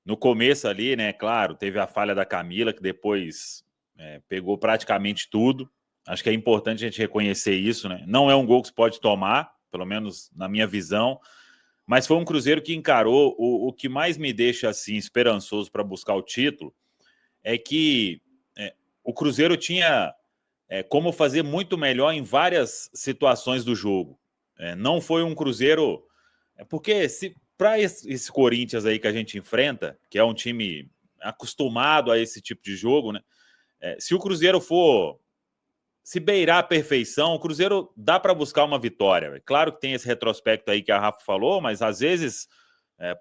no começo ali, né, claro, teve a falha da Camila, que depois pegou praticamente tudo. Acho que é importante a gente reconhecer isso, né? Não é um gol que se pode tomar, pelo menos na minha visão, mas foi um Cruzeiro que encarou. O que mais me deixa assim esperançoso para buscar o título é que o Cruzeiro tinha como fazer muito melhor em várias situações do jogo. Não foi um Cruzeiro... porque para esse Corinthians aí que a gente enfrenta, que é um time acostumado a esse tipo de jogo, né? Se o Cruzeiro for se beirar a perfeição, o Cruzeiro dá para buscar uma vitória. Claro que tem esse retrospecto aí que a Rafa falou, mas às vezes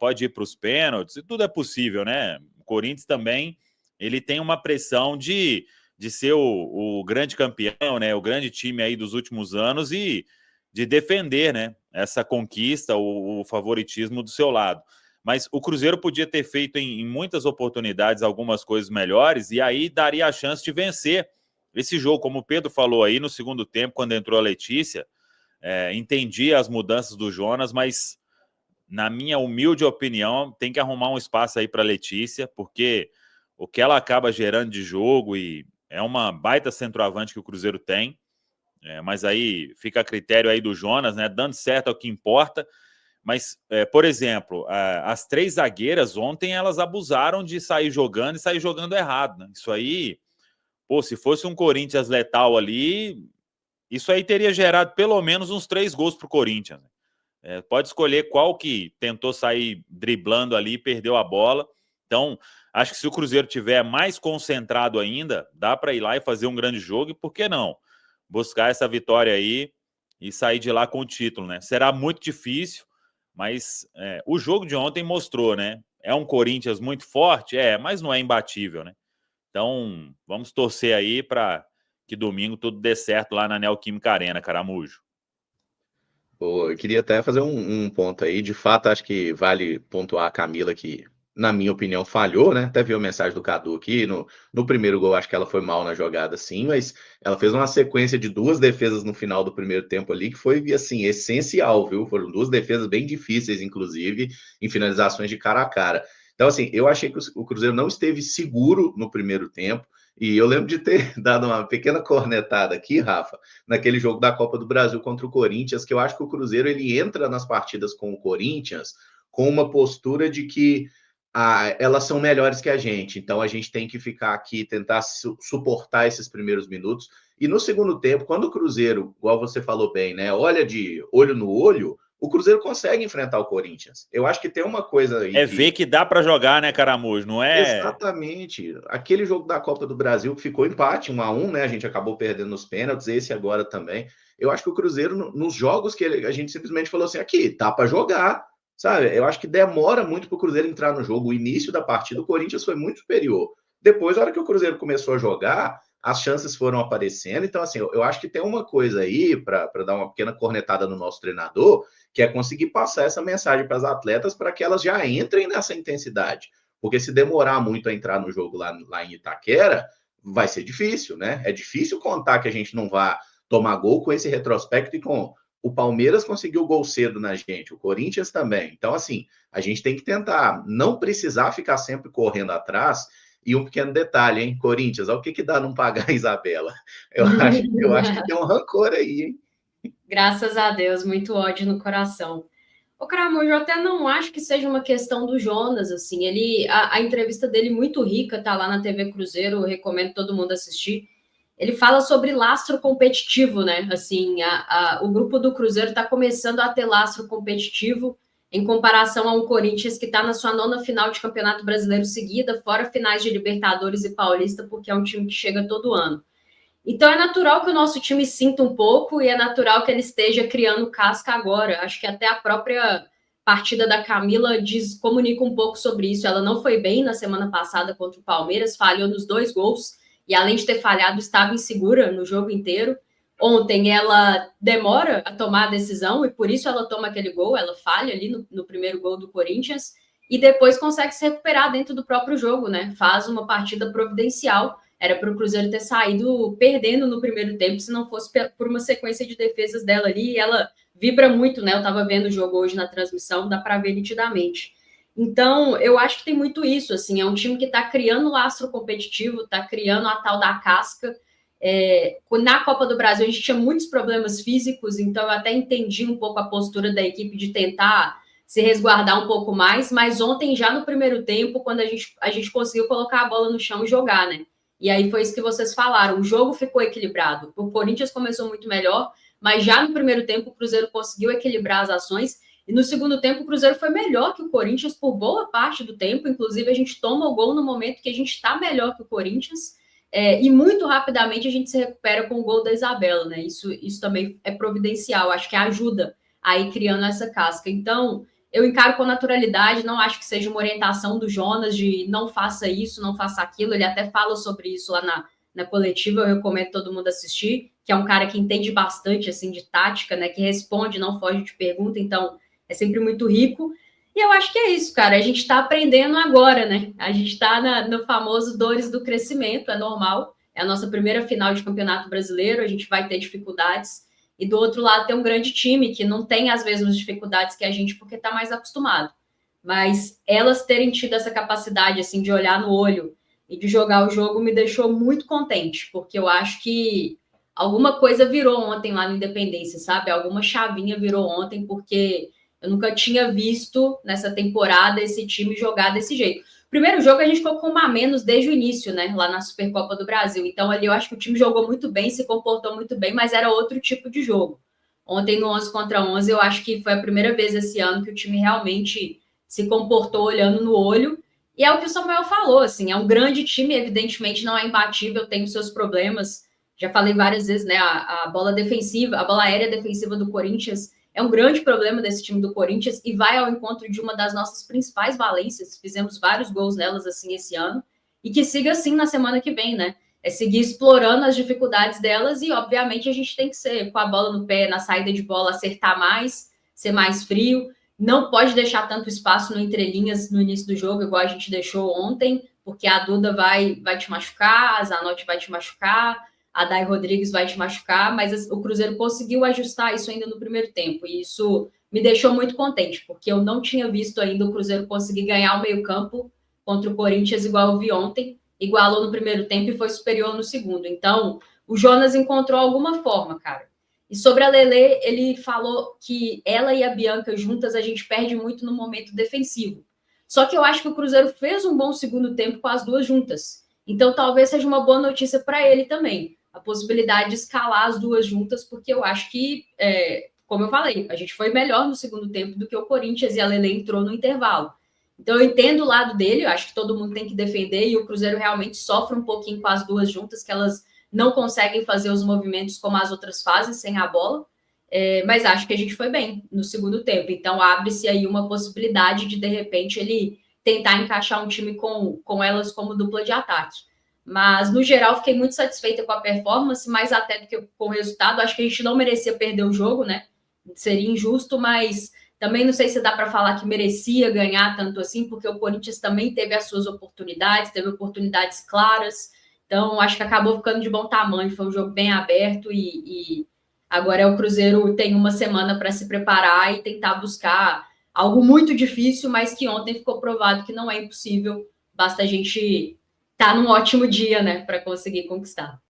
pode ir para os pênaltis, e tudo é possível, né? O Corinthians também, ele tem uma pressão de ser o grande campeão, né? O grande time aí dos últimos anos e de defender, né? Essa conquista, o favoritismo do seu lado. Mas o Cruzeiro podia ter feito em muitas oportunidades algumas coisas melhores e aí daria a chance de vencer esse jogo. Como o Pedro falou aí no segundo tempo, quando entrou a Letícia, entendi as mudanças do Jonas, mas na minha humilde opinião, tem que arrumar um espaço aí para a Letícia, porque o que ela acaba gerando de jogo, e é uma baita centroavante que o Cruzeiro tem, mas aí fica a critério aí do Jonas, né? Dando certo é o que importa. Mas, por exemplo, as 3 zagueiras ontem, elas abusaram de sair jogando e sair jogando errado, né? Isso aí, pô, se fosse um Corinthians letal ali, isso aí teria gerado pelo menos uns 3 gols pro Corinthians. Pode escolher qual que tentou sair driblando ali e perdeu a bola. Então, acho que se o Cruzeiro tiver mais concentrado ainda, dá para ir lá e fazer um grande jogo. E por que não buscar essa vitória aí e sair de lá com o título, né? Será muito difícil, mas o jogo de ontem mostrou, né? É um Corinthians muito forte, mas não é imbatível, né? Então, vamos torcer aí para que domingo tudo dê certo lá na Neoquímica Arena, Caramujo. Pô, eu queria até fazer um ponto aí. De fato, acho que vale pontuar a Camila, que, na minha opinião, falhou, né? Até vi a mensagem do Cadu aqui. No primeiro gol, acho que ela foi mal na jogada, sim, mas ela fez uma sequência de 2 defesas no final do primeiro tempo ali, que foi, assim, essencial, viu? Foram 2 defesas bem difíceis, inclusive, em finalizações de cara a cara. Então, assim, eu achei que o Cruzeiro não esteve seguro no primeiro tempo. E eu lembro de ter dado uma pequena cornetada aqui, Rafa, naquele jogo da Copa do Brasil contra o Corinthians, que eu acho que o Cruzeiro ele entra nas partidas com o Corinthians com uma postura de que elas são melhores que a gente, então a gente tem que ficar aqui, tentar suportar esses primeiros minutos. E no segundo tempo, quando o Cruzeiro, igual você falou bem, né, olha de olho no olho, o Cruzeiro consegue enfrentar o Corinthians. Eu acho que tem uma coisa aí Ver que dá para jogar, né, Caramujo? Não é... Exatamente. Aquele jogo da Copa do Brasil que ficou empate, 1-1, né? A gente acabou perdendo nos pênaltis, esse agora também. Eu acho que o Cruzeiro, nos jogos que a gente simplesmente falou assim, aqui, tá para jogar, sabe? Eu acho que demora muito para o Cruzeiro entrar no jogo. O início da partida, o Corinthians foi muito superior. Depois, na hora que o Cruzeiro começou a jogar, as chances foram aparecendo. Então, assim, eu acho que tem uma coisa aí, para dar uma pequena cornetada no nosso treinador, que é conseguir passar essa mensagem para as atletas para que elas já entrem nessa intensidade. Porque se demorar muito a entrar no jogo lá em Itaquera, vai ser difícil, né? É difícil contar que a gente não vai tomar gol com esse retrospecto e com o Palmeiras conseguiu gol cedo na gente, o Corinthians também. Então, assim, a gente tem que tentar não precisar ficar sempre correndo atrás. E um pequeno detalhe, hein, Corinthians, olha o que dá não pagar a Isabela. Eu acho que tem um rancor aí, hein? Graças a Deus, muito ódio no coração. O Caramujo, eu até não acho que seja uma questão do Jonas, assim, a entrevista dele muito rica, tá lá na TV Cruzeiro, eu recomendo todo mundo assistir. Ele fala sobre lastro competitivo, né? Assim, o grupo do Cruzeiro está começando a ter lastro competitivo em comparação a um Corinthians que está na sua 9ª final de Campeonato Brasileiro seguida, fora finais de Libertadores e Paulista, porque é um time que chega todo ano. Então é natural que o nosso time sinta um pouco e é natural que ele esteja criando casca agora. Acho que até a própria partida da Camila comunica um pouco sobre isso. Ela não foi bem na semana passada contra o Palmeiras, falhou nos 2 gols e, além de ter falhado, estava insegura no jogo inteiro. Ontem ela demora a tomar a decisão e por isso ela toma aquele gol, ela falha ali no primeiro gol do Corinthians e depois consegue se recuperar dentro do próprio jogo, né? Faz uma partida providencial. Era para o Cruzeiro ter saído perdendo no primeiro tempo, se não fosse por uma sequência de defesas dela ali. E ela vibra muito, né? Eu estava vendo o jogo hoje na transmissão, dá para ver nitidamente. Então, eu acho que tem muito isso, assim, é um time que está criando lastro competitivo, está criando a tal da casca. Na Copa do Brasil, a gente tinha muitos problemas físicos, então eu até entendi um pouco a postura da equipe de tentar se resguardar um pouco mais, mas ontem, já no primeiro tempo, quando a gente conseguiu colocar a bola no chão e jogar, né? E aí foi isso que vocês falaram, o jogo ficou equilibrado. O Corinthians começou muito melhor, mas já no primeiro tempo o Cruzeiro conseguiu equilibrar as ações, e no segundo tempo o Cruzeiro foi melhor que o Corinthians por boa parte do tempo, inclusive a gente toma o gol no momento que a gente está melhor que o Corinthians, e muito rapidamente a gente se recupera com o gol da Isabela, né? Isso também é providencial, acho que ajuda a ir criando essa casca. Então, eu encaro com naturalidade, não acho que seja uma orientação do Jonas de não faça isso, não faça aquilo. Ele até fala sobre isso lá na coletiva, eu recomendo todo mundo assistir, que é um cara que entende bastante assim de tática, né? Que responde, não foge de pergunta, então é sempre muito rico. E eu acho que é isso, cara. A gente está aprendendo agora, né? A gente está no famoso dores do crescimento, é normal. É a nossa primeira final de campeonato brasileiro, a gente vai ter dificuldades. E do outro lado tem um grande time que não tem as mesmas dificuldades que a gente porque está mais acostumado. Mas elas terem tido essa capacidade assim de olhar no olho e de jogar o jogo me deixou muito contente, porque eu acho que alguma coisa virou ontem lá no Independência, sabe? Alguma chavinha virou ontem, porque eu nunca tinha visto nessa temporada esse time jogar desse jeito. Primeiro jogo a gente ficou com 1 a menos desde o início, né? Lá na Supercopa do Brasil. Então ali eu acho que o time jogou muito bem, se comportou muito bem, mas era outro tipo de jogo. Ontem no 11 contra 11 eu acho que foi a primeira vez esse ano que o time realmente se comportou olhando no olho. E é o que o Samuel falou, assim, é um grande time, evidentemente não é imbatível, tem os seus problemas. Já falei várias vezes, né? A bola defensiva, a bola aérea defensiva do Corinthians é um grande problema desse time do Corinthians e vai ao encontro de uma das nossas principais valências. Fizemos vários gols nelas assim esse ano e que siga assim na semana que vem, né? É seguir explorando as dificuldades delas e, obviamente, a gente tem que ser com a bola no pé, na saída de bola, acertar mais, ser mais frio. Não pode deixar tanto espaço no entrelinhas no início do jogo, igual a gente deixou ontem, porque a Duda vai te machucar, a Zanotti vai te machucar, a Day Rodrigues vai te machucar, mas o Cruzeiro conseguiu ajustar isso ainda no primeiro tempo, e isso me deixou muito contente, porque eu não tinha visto ainda o Cruzeiro conseguir ganhar o meio-campo contra o Corinthians igual eu vi ontem, igualou no primeiro tempo e foi superior no segundo. Então, o Jonas encontrou alguma forma, cara. E sobre a Lelê, ele falou que ela e a Bianca juntas a gente perde muito no momento defensivo. Só que eu acho que o Cruzeiro fez um bom segundo tempo com as duas juntas. Então, talvez seja uma boa notícia para ele também, a possibilidade de escalar as duas juntas, porque eu acho que, como eu falei, a gente foi melhor no segundo tempo do que o Corinthians e a Lelê entrou no intervalo. Então, eu entendo o lado dele, eu acho que todo mundo tem que defender e o Cruzeiro realmente sofre um pouquinho com as duas juntas, que elas não conseguem fazer os movimentos como as outras fazem sem a bola, mas acho que a gente foi bem no segundo tempo. Então, abre-se aí uma possibilidade de repente, ele tentar encaixar um time com elas como dupla de ataque. Mas, no geral, fiquei muito satisfeita com a performance, mais até do que com o resultado. Acho que a gente não merecia perder o jogo, né? Seria injusto, mas também não sei se dá para falar que merecia ganhar tanto assim, porque o Corinthians também teve as suas oportunidades, teve oportunidades claras. Então, acho que acabou ficando de bom tamanho. Foi um jogo bem aberto e agora o Cruzeiro tem uma semana para se preparar e tentar buscar algo muito difícil, mas que ontem ficou provado que não é impossível. Basta a gente tá num ótimo dia, né, para conseguir conquistar.